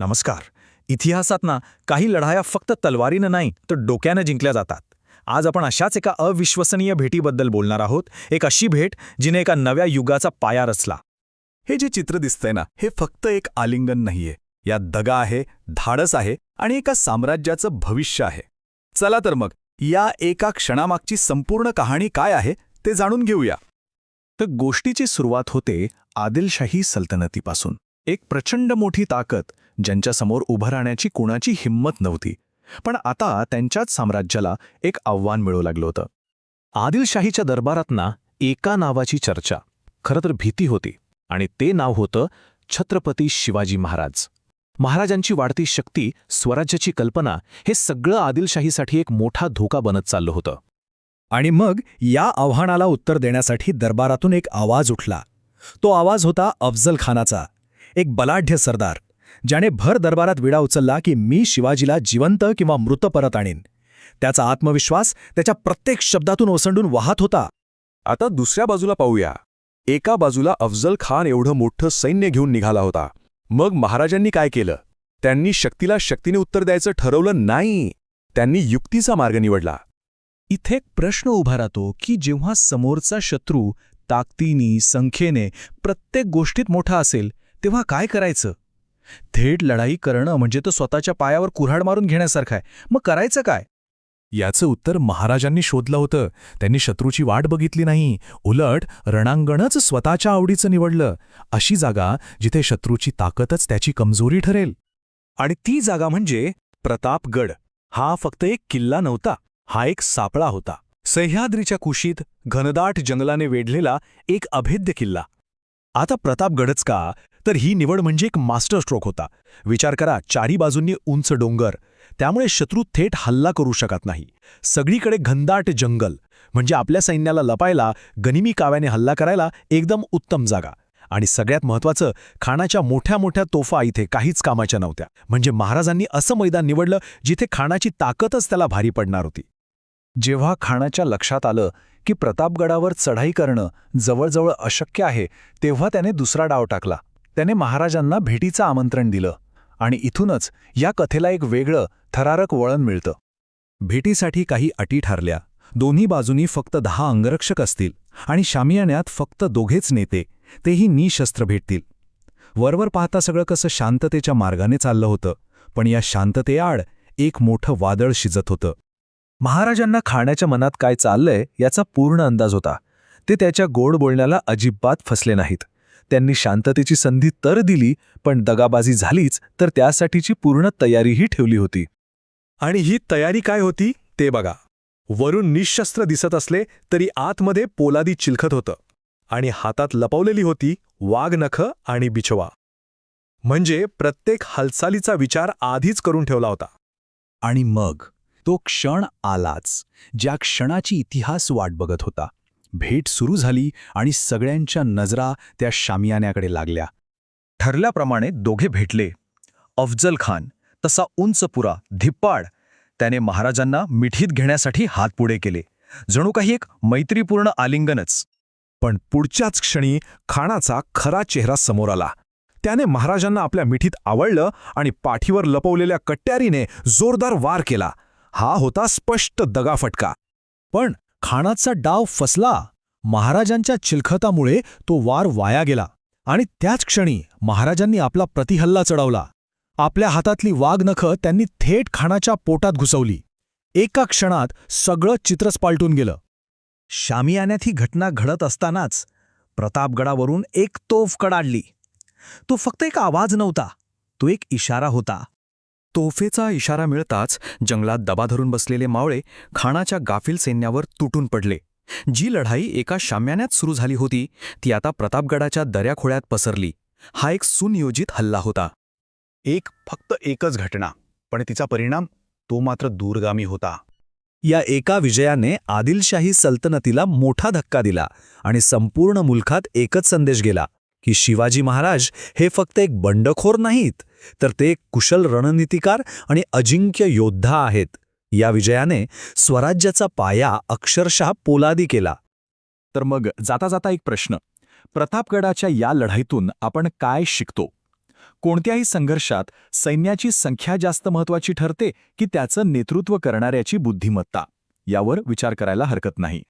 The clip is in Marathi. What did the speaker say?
नमस्कार. इतिहासात ना काही लढाया फक्त तलवारीनं नाही तर डोक्यानं जिंकल्या जातात. आज आपण अशाच एका अविश्वसनीय भेटीबद्दल बोलणार आहोत. एक अशी भेट जिने एका नव्या युगाचा पाया रचला. हे जे चित्र दिसतंय ना, हे फक्त एक आलिंगन नाहीये. यात दगा आहे, धाडस आहे आणि एका साम्राज्याचं भविष्य आहे. चला तर मग या एका क्षणामागची संपूर्ण कहाणी काय आहे ते जाणून घेऊया. तर गोष्टीची सुरुवात होते आदिलशाही सल्तनतीपासून. एक प्रचंड मोठी ताकद ज्यांच्यासमोर उभं राहण्याची कुणाची हिंमत नव्हती. पण आता त्यांच्याच साम्राज्याला एक आव्हान मिळू लागलं होतं. आदिलशाहीच्या दरबारात ना एका नावाची चर्चा, खरं तर भीती होती, आणि ते नाव होतं छत्रपती शिवाजी महाराज. महाराजांची वाढती शक्ती, स्वराज्याची कल्पना, हे सगळं आदिलशाहीसाठी एक मोठा धोका बनत चाललं होतं. आणि मग या आव्हानाला उत्तर देण्यासाठी दरबारातून एक आवाज उठला. तो आवाज होता अफजल खानाचा, एक बलाढ्य सरदार, ज्याने भर दरबारात विडा उचलला की मी शिवाजीला जिवंत किंवा मृत परत आणीन. त्याचा आत्मविश्वास त्याच्या प्रत्येक शब्दातून ओसंडून वाहत होता. आता दुसऱ्या बाजूला पाहूया. एका बाजूला अफजल खान एवढं मोठं सैन्य घेऊन निघाला होता. मग महाराजांनी काय केलं? त्यांनी शक्तीला शक्तीने उत्तर द्यायचं ठरवलं नाही. त्यांनी युक्तीचा मार्ग निवडला. इथे एक प्रश्न उभा राहतो की जेव्हा समोरचा शत्रू ताकदीने, संख्येने, प्रत्येक गोष्टीत मोठा असेल, तेव्हा काय करायचं? थेट लढाई करणं म्हणजे तो स्वतःच्या पायावर कुऱ्हाड मारून घेण्यासारखं आहे. मग करायचं काय? याचं उत्तर महाराजांनी शोधलं होतं. त्यांनी शत्रूची वाट बघितली नाही, उलट रणांगणच स्वतःच्या आवडीचं निवडलं. अशी जागा जिथे शत्रूची ताकदच त्याची कमजोरी ठरेल. आणि ती जागा म्हणजे प्रतापगड. हा फक्त एक किल्ला नव्हता, हा एक सापळा होता. सह्याद्रीच्या कुशीत घनदाट जंगलाने वेढलेला एक अभेद्य किल्ला. आता प्रतापगडच का, तर ही निवड म्हणजे एक मास्टर स्ट्रोक होता. विचार करा, चारी बाजूंनी उंच डोंगर, त्यामुळे शत्रू थेट हल्ला करू शकत नाही. सगळीकडे घनदाट जंगल, म्हणजे आपल्या सैन्याला लपायला, गनिमी काव्याने हल्ला करायला एकदम उत्तम जागा. आणि सगळ्यात महत्त्वाचं, खानाच्या मोठ्या मोठ्या तोफा इथे काहीच कामाच्या नव्हत्या. म्हणजे महाराजांनी असं मैदान निवडलं जिथे खानाची ताकदच त्याला भारी पडणार होती. जेव्हा खानाच्या लक्षात आलं की प्रतापगडावर चढाई करणं जवळजवळ अशक्य आहे, तेव्हा त्याने दुसरा डाव टाकला. त्याने महाराजांना भेटीचं आमंत्रण दिलं. आणि इथूनच या कथेला एक वेगळं, थरारक वळण मिळतं. भेटीसाठी काही अटी ठरल्या. दोन्ही बाजूनी फक्त 10 अंगरक्षक असतील आणि शामियान्यात फक्त दोघेच नेते, तेही निशस्त्र भेटतील. वरवर पाहता सगळं कसं शांततेच्या मार्गाने चाललं होतं. पण या शांततेआड एक मोठं वादळ शिजत होतं. महाराजांना खाण्याच्या मनात काय चाललंय याचा पूर्ण अंदाज होता. ते त्याच्या गोड बोलण्याला अजिबात फसले नाहीत. त्यांनी शांततेची संधी तर दिली, पण दगाबाजी झालीच तर त्यासाठीची पूर्ण तयारीही ठेवली होती. आणि ही तयारी काय होती ते बघा. वरून निशस्त्र दिसत असले तरी आतमध्ये पोलादी चिलखत होतं, आणि हातात लपवलेली होती वाघनखं आणि बिछवा. म्हणजे प्रत्येक हालचालीचा विचार आधीच करून ठेवला होता. आणि मग तो क्षण आलाच, ज्या क्षणाची इतिहास वाट बघत होता. भेट सुरू झाली आणि सगळ्यांच्या नजरा त्या शामियान्याकडे लागल्या. ठरल्याप्रमाणे दोघे भेटले. अफजल खान तसा उंचपुरा, धिप्पाड, त्याने महाराजांना मिठीत घेण्यासाठी हात पुढे केले, जणू काही एक मैत्रीपूर्ण आलिंगनच. पण पुढच्याच क्षणी खानाचा खरा चेहरा समोर आला. त्याने महाराजांना आपल्या मिठीत आवळलं आणि पाठीवर लपवलेल्या कट्यारीने जोरदार वार केला. हा होता स्पष्ट दगाफटका. पण खानाचा डाव फसला. महाराजांच्या चिलखतामुळे तो वार वाया गेला. आणि त्याच क्षणी महाराजांनी आपला प्रतिहल्ला चढवला. आपल्या हातातली वाघनखं त्यांनी थेट खानाच्या पोटात घुसवली. एका क्षणात सगळं चित्रच पालटून गेलं. शामियान्यात ही घटना घडत असतानाच प्रतापगडावरून एक तोफ कडाडली. तो फक्त एक आवाज नव्हता, तो एक इशारा होता. तोफेचा इशारा मिळताच जंगलात दबा धरून बसलेले मावळे खानाच्या गाफील सैन्यावर तुटून पडले. जी लढाई एका शाम्यान्यात सुरू झाली होती ती आता प्रतापगडाच्या दऱ्याखोळ्यात पसरली. हा एक सुनियोजित हल्ला होता. फक्त एकच घटना, पण तिचा परिणाम तो मात्र दूरगामी होता. या एका विजयाने आदिलशाही सल्तनतीला मोठा धक्का दिला आणि संपूर्ण मुलखात एकच संदेश गेला की शिवाजी महाराज हे फक्त एक बंडखोर नाहीत, तर ते एक कुशल रणनीतिकार आणि अजिंक्य योद्धा आहेत. या विजयाने स्वराज्याचा पाया अक्षरशः पोलादी केला. तर मग जाता जाता एक प्रश्न. प्रतापगडाच्या या लढाईतून आपण काय शिकतो? कोणत्याही संघर्षात सैन्याची संख्या जास्त महत्वाची ठरते की त्याचं नेतृत्व करणाऱ्याची बुद्धिमत्ता यावर विचार करायला हरकत नाही.